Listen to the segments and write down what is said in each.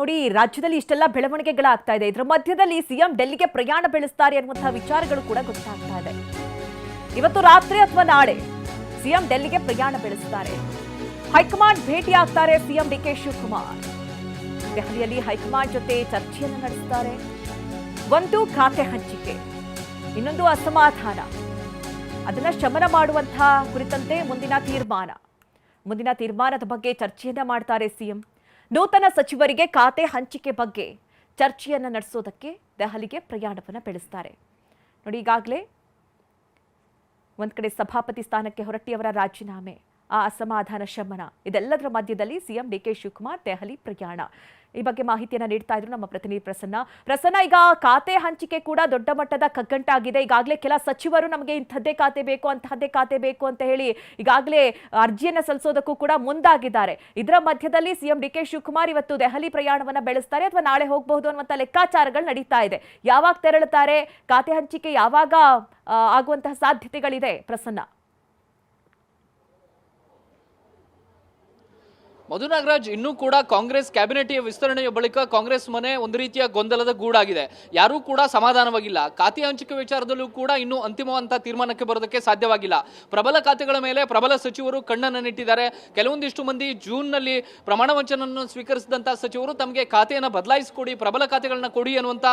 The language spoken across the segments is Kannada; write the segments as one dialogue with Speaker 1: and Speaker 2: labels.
Speaker 1: ನೋಡಿ ರಾಜ್ಯದಲ್ಲಿ ಇಷ್ಟೆಲ್ಲ ಬೆಳವಣಿಗೆಗಳಾಗ್ತಾ ಇದೆ. ಇದರ ಮಧ್ಯದಲ್ಲಿ ಸಿಎಂ ಡೆಲ್ಲಿಗೆ ಪ್ರಯಾಣ ಬೆಳೆಸ್ತಾರೆ ಅನ್ನುವಂತಹ ವಿಚಾರಗಳು ಕೂಡ ಗೊತ್ತಾಗ್ತಾ ಇದೆ. ಇವತ್ತು ರಾತ್ರಿ ಅಥವಾ ನಾಳೆ ಸಿಎಂ ಡೆಲ್ಲಿಗೆ ಪ್ರಯಾಣ ಬೆಳೆಸ್ತಾರೆ. ಹೈಕಮಾಂಡ್ ಭೇಟಿ ಆಗ್ತಾರೆ ಸಿಎಂ ಡಿಕೆ ಶಿವಕುಮಾರ್. ದೆಹಲಿಯಲ್ಲಿ ಹೈಕಮಾಂಡ್ ಜೊತೆ ಚರ್ಚೆಯನ್ನು ನಡೆಸ್ತಾರೆ. ಒಂದು ಖಾತೆ ಹಂಚಿಕೆ, ಇನ್ನೊಂದು ಅಸಮಾಧಾನ, ಅದನ್ನ ಶಮನ ಮಾಡುವಂತಹ ಕುರಿತಂತೆ ಮುಂದಿನ ತೀರ್ಮಾನದ ಬಗ್ಗೆ ಚರ್ಚೆಯನ್ನ ಮಾಡ್ತಾರೆ ಸಿಎಂ. ನೂತನ ಸಚಿವರಿಗೆ ಖಾತೆ ಹಂಚಿಕೆ ಬಗ್ಗೆ ಚರ್ಚೆಯನ್ನ ನಡೆಸೋದಕ್ಕೆ ದೆಹಲಿಗೆ ಪ್ರಯಾಣವನ್ನ ಬೆಳೆಸ್ತಾರೆ. ನೋಡಿ, ಈಗಾಗಲೇ ಒಂದ್ ಕಡೆ ಸಭಾಪತಿ ಸ್ಥಾನಕ್ಕೆ ಹೊರಟ್ಟಿಯವರ ರಾಜೀನಾಮೆ, ಆ ಅಸಮಾಧಾನ ಶಮನ, ಇದೆಲ್ಲದರ ಮಧ್ಯದಲ್ಲಿ ಸಿಎಂ ಡಿಕೆ ಶಿವಕುಮಾರ್ ದೆಹಲಿ ಪ್ರಯಾಣ. ಈ ಬಗ್ಗೆ ಮಾಹಿತಿಯನ್ನ ನೀಡ್ತಾ ಇದ್ರು ನಮ್ಮ ಪ್ರತಿನಿಧಿ ಪ್ರಸನ್ನ. ಈಗ ಖಾತೆ ಹಂಚಿಕೆ ಕೂಡ ದೊಡ್ಡ ಮಟ್ಟದ ಕಗ್ಗಂಟಾಗಿದೆ. ಈಗಾಗಲೇ ಕೆಲ ಸಚಿವರು ನಮಗೆ ಇಂಥದ್ದೇ ಖಾತೆ ಬೇಕು, ಅಂತಹದ್ದೇ ಖಾತೆ ಬೇಕು ಅಂತ ಹೇಳಿ ಈಗಾಗಲೇ ಅರ್ಜಿಯನ್ನ ಸಲ್ಲಿಸೋದಕ್ಕೂ ಕೂಡ ಮುಂದಾಗಿದ್ದಾರೆ. ಇದರ ಮಧ್ಯದಲ್ಲಿ ಸಿಎಂ ಡಿಕೆ ಶಿವಕುಮಾರ್ ಇವತ್ತು ದೆಹಲಿ ಪ್ರಯಾಣವನ್ನ ಬೆಳೆಸ್ತಾರೆ ಅಥವಾ ನಾಳೆ ಹೋಗಬಹುದು ಅನ್ನುವಂಥ ಲೆಕ್ಕಾಚಾರಗಳು ನಡೀತಾ ಇದೆ. ಯಾವಾಗ ತೆರಳುತ್ತಾರೆ, ಖಾತೆ ಹಂಚಿಕೆ ಯಾವಾಗ ಆಗುವಂತಹ ಸಾಧ್ಯತೆಗಳಿದೆ ಪ್ರಸನ್ನ?
Speaker 2: ಮಧು ನಾಗರಾಜ್, ಇನ್ನೂ ಕೂಡ ಕಾಂಗ್ರೆಸ್ ಕ್ಯಾಬಿನೆಟ್ ವಿಸ್ತರಣೆಯ ಬಳಿಕ ಕಾಂಗ್ರೆಸ್ ಮನೆ ಒಂದು ರೀತಿಯ ಗೊಂದಲದ ಗೂಡಾಗಿದೆ. ಯಾರೂ ಕೂಡ ಸಮಾಧಾನವಾಗಿಲ್ಲ. ಖಾತೆ ಹಂಚಿಕೆ ವಿಚಾರದಲ್ಲೂ ಕೂಡ ಇನ್ನೂ ಅಂತಿಮವಂತ ತೀರ್ಮಾನಕ್ಕೆ ಬರೋದಕ್ಕೆ ಸಾಧ್ಯವಾಗಿಲ್ಲ. ಪ್ರಬಲ ಖಾತೆಗಳ ಮೇಲೆ ಪ್ರಬಲ ಸಚಿವರು ಕಣ್ಣನ್ನು ನೆಟ್ಟಿದ್ದಾರೆ. ಕೆಲವೊಂದಿಷ್ಟು ಮಂದಿ ಜೂನ್ನಲ್ಲಿ ಪ್ರಮಾಣ ವಚನವನ್ನು ಸ್ವೀಕರಿಸಿದಂತಹ ಸಚಿವರು ತಮಗೆ ಖಾತೆಯನ್ನು ಬದಲಾಯಿಸಿಕೊಡಿ, ಪ್ರಬಲ ಖಾತೆಗಳನ್ನ ಕೊಡಿ ಅನ್ನುವಂಥ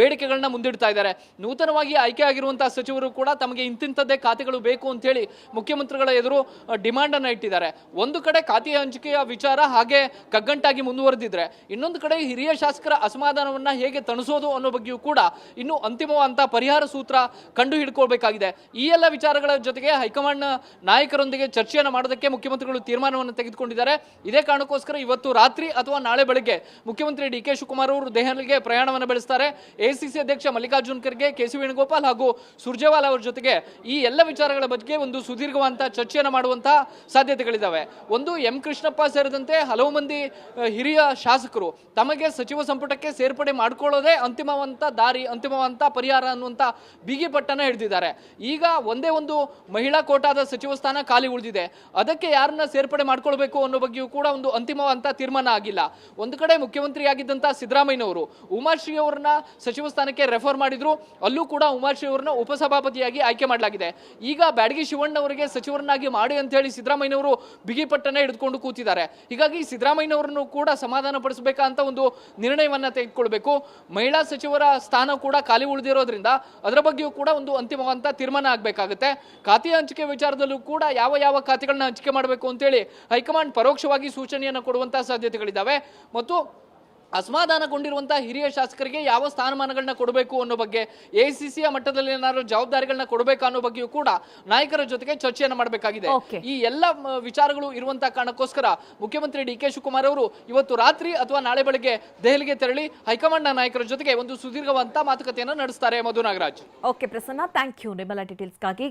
Speaker 2: ಬೇಡಿಕೆಗಳನ್ನ ಮುಂದಿಡ್ತಾ ಇದ್ದಾರೆ. ನೂತನವಾಗಿ ಆಯ್ಕೆ ಆಗಿರುವಂತಹ ಸಚಿವರು ಕೂಡ ತಮಗೆ ಇಂತಿಂಥದ್ದೇ ಖಾತೆಗಳು ಬೇಕು ಅಂತ ಹೇಳಿ ಮುಖ್ಯಮಂತ್ರಿಗಳ ಎದುರು ಡಿಮಾಂಡ್ ಅನ್ನ ಇಟ್ಟಿದ್ದಾರೆ. ಒಂದು ಕಡೆ ಖಾತೆ ಹಂಚಿಕೆಯ ವಿಚಾರ ಹಾಗೆ ಕಗ್ಗಂಟಾಗಿ ಮುಂದುವರೆದಿದ್ರೆ, ಇನ್ನೊಂದು ಕಡೆ ಹಿರಿಯ ಶಾಸಕರ ಅಸಮಾಧಾನವನ್ನ ಹೇಗೆ ತಣಿಸೋದು ಅನ್ನೋ ಬಗ್ಗೆಯೂ ಕೂಡ ಇನ್ನು ಅಂತಿಮವಾದಂತಹ ಪರಿಹಾರ ಸೂತ್ರ ಕಂಡು ಹಿಡ್ಕೊಳ್ಬೇಕಾಗಿದೆ. ಈ ಎಲ್ಲ ವಿಚಾರಗಳ ಜೊತೆಗೆ ಹೈಕಮಾಂಡ್ ನಾಯಕರೊಂದಿಗೆ ಚರ್ಚೆಯನ್ನು ಮಾಡೋದಕ್ಕೆ ಮುಖ್ಯಮಂತ್ರಿಗಳು ತೀರ್ಮಾನವನ್ನು ತೆಗೆದುಕೊಂಡಿದ್ದಾರೆ. ಇದೇ ಕಾರಣಕ್ಕೋಸ್ಕರ ಇವತ್ತು ರಾತ್ರಿ ಅಥವಾ ನಾಳೆ ಬೆಳಗ್ಗೆ ಮುಖ್ಯಮಂತ್ರಿ ಡಿ ಕೆ ಶಿವಕುಮಾರ್ ಅವರು ದೆಹಲಿಗೆ ಪ್ರಯಾಣವನ್ನು ಬೆಳೆಸ್ತಾರೆ. ಎಐಸಿಸಿ ಅಧ್ಯಕ್ಷ ಮಲ್ಲಿಕಾರ್ಜುನ್ ಖರ್ಗೆ, ಕೆ ಸಿ ವೇಣುಗೋಪಾಲ್ ಹಾಗೂ ಸುರ್ಜೇವಾಲಾ ಅವರ ಜೊತೆಗೆ ಈ ಎಲ್ಲ ವಿಚಾರಗಳ ಬಗ್ಗೆ ಒಂದು ಸುದೀರ್ಘವಾದಂತಹ ಚರ್ಚೆಯನ್ನು ಮಾಡುವಂತಹ ಸಾಧ್ಯತೆಗಳಿದ್ದಾವೆ. ಒಂದು ಎಂ ಕೃಷ್ಣಪ್ಪ ಸೇರಿದಂತೆ ಹಲವು ಮಂದಿ ಹಿರಿಯ ಶಾಸಕರು ತಮಗೆ ಸಚಿವ ಸಂಪುಟಕ್ಕೆ ಸೇರ್ಪಡೆ ಮಾಡಿಕೊಳ್ಳೋದೇ ಅಂತಿಮವಂತ ದಾರಿ, ಅಂತಿಮವಂತ ಪರಿಹಾರ ಅನ್ನುವಂತ ಬಿಗಿ ಪಟ್ಟನ ಹಿಡಿದಿದ್ದಾರೆ. ಈಗ ಒಂದೇ ಒಂದು ಮಹಿಳಾ ಕೋಟಾದ ಸಚಿವ ಸ್ಥಾನ ಖಾಲಿ ಉಳಿದಿದೆ. ಅದಕ್ಕೆ ಯಾರನ್ನ ಸೇರ್ಪಡೆ ಮಾಡ್ಕೊಳ್ಬೇಕು ಅನ್ನೋ ಬಗ್ಗೆಯೂ ಕೂಡ ಒಂದು ಅಂತಿಮವಂತ ತೀರ್ಮಾನ ಆಗಿಲ್ಲ. ಒಂದು ಕಡೆ ಮುಖ್ಯಮಂತ್ರಿಯಾಗಿದ್ದಂತಹ ಸಿದ್ದರಾಮಯ್ಯನವರು ಉಮಾಶ್ರೀ ಅವರನ್ನ ಸಚಿವ ಸ್ಥಾನಕ್ಕೆ ರೆಫರ್ ಮಾಡಿದ್ರು. ಅಲ್ಲೂ ಕೂಡ ಉಮಾಶ್ರೀ ಅವರನ್ನ ಉಪಸಭಾಪತಿಯಾಗಿ ಆಯ್ಕೆ ಮಾಡಲಾಗಿದೆ. ಈಗ ಬ್ಯಾಡಗಿ ಶಿವಣ್ಣ ಅವರಿಗೆ ಸಚಿವರನ್ನಾಗಿ ಮಾಡಿ ಅಂತ ಹೇಳಿ ಸಿದ್ದರಾಮಯ್ಯನವರು ಬಿಗಿ ಪಟ್ಟನ ಹಿಡಿದುಕೊಂಡು ಕೂತಿದ್ದಾರೆ. ಹೀಗಾಗಿ ಸಿದ್ದರಾಮಯ್ಯನವರನ್ನು ಕೂಡ ಸಮಾಧಾನ ಪಡಿಸಬೇಕಂತ ಒಂದು ನಿರ್ಣಯವನ್ನ ತೆಗೆದುಕೊಳ್ಬೇಕು. ಮಹಿಳಾ ಸಚಿವರ ಸ್ಥಾನ ಕೂಡ ಖಾಲಿ ಉಳಿದಿರೋದ್ರಿಂದ ಅದರ ಬಗ್ಗೆಯೂ ಕೂಡ ಒಂದು ಅಂತಿಮವಂತ ತೀರ್ಮಾನ ಆಗಬೇಕಾಗುತ್ತೆ. ಖಾತೆ ಹಂಚಿಕೆ ವಿಚಾರದಲ್ಲೂ ಕೂಡ ಯಾವ ಖಾತೆಗಳನ್ನ ಹಂಚಿಕೆ ಮಾಡಬೇಕು ಅಂತೇಳಿ ಹೈಕಮಾಂಡ್ ಪರೋಕ್ಷವಾಗಿ ಸೂಚನೆಯನ್ನು ಕೊಡುವಂತಹ ಸಾಧ್ಯತೆಗಳಿದ್ದಾವೆ. ಮತ್ತು ಅಸಮಾಧಾನಗೊಂಡಿರುವಂತಹ ಹಿರಿಯ ಶಾಸಕರಿಗೆ ಯಾವ ಸ್ಥಾನಮಾನಗಳನ್ನ ಕೊಡಬೇಕು ಅನ್ನೋ ಬಗ್ಗೆ, ಎಐಸಿಸಿಯ ಮಟ್ಟದಲ್ಲಿ ಏನಾದರೂ ಜವಾಬ್ದಾರಿಗಳನ್ನ ಕೊಡಬೇಕು ಅನ್ನೋ ಬಗ್ಗೆಯೂ ಕೂಡ ನಾಯಕರ ಜೊತೆಗೆ ಚರ್ಚೆಯನ್ನು ಮಾಡಬೇಕಾಗಿದೆ. ಈ ಎಲ್ಲ ವಿಚಾರಗಳು ಇರುವಂತಹ ಕಾರಣಕ್ಕೋಸ್ಕರ ಮುಖ್ಯಮಂತ್ರಿ ಡಿ ಕೆ ಶಿವಕುಮಾರ್ ಅವರು ಇವತ್ತು ರಾತ್ರಿ ಅಥವಾ ನಾಳೆ ಬೆಳಗ್ಗೆ ದೆಹಲಿಗೆ ತೆರಳಿ ಹೈಕಮಾಂಡ್ ನಾಯಕರ ಜೊತೆಗೆ ಒಂದು ಸುದೀರ್ಘವಾದಂತಹ ಮಾತುಕತೆಯನ್ನು ನಡೆಸ್ತಾರೆ. Madhu Nagaraj.
Speaker 1: Okay Prasanna, thank you ನಿಮ್ಮೆಲ್ಲ ಡೀಟೇಲ್ಸ್ಗಾಗಿ.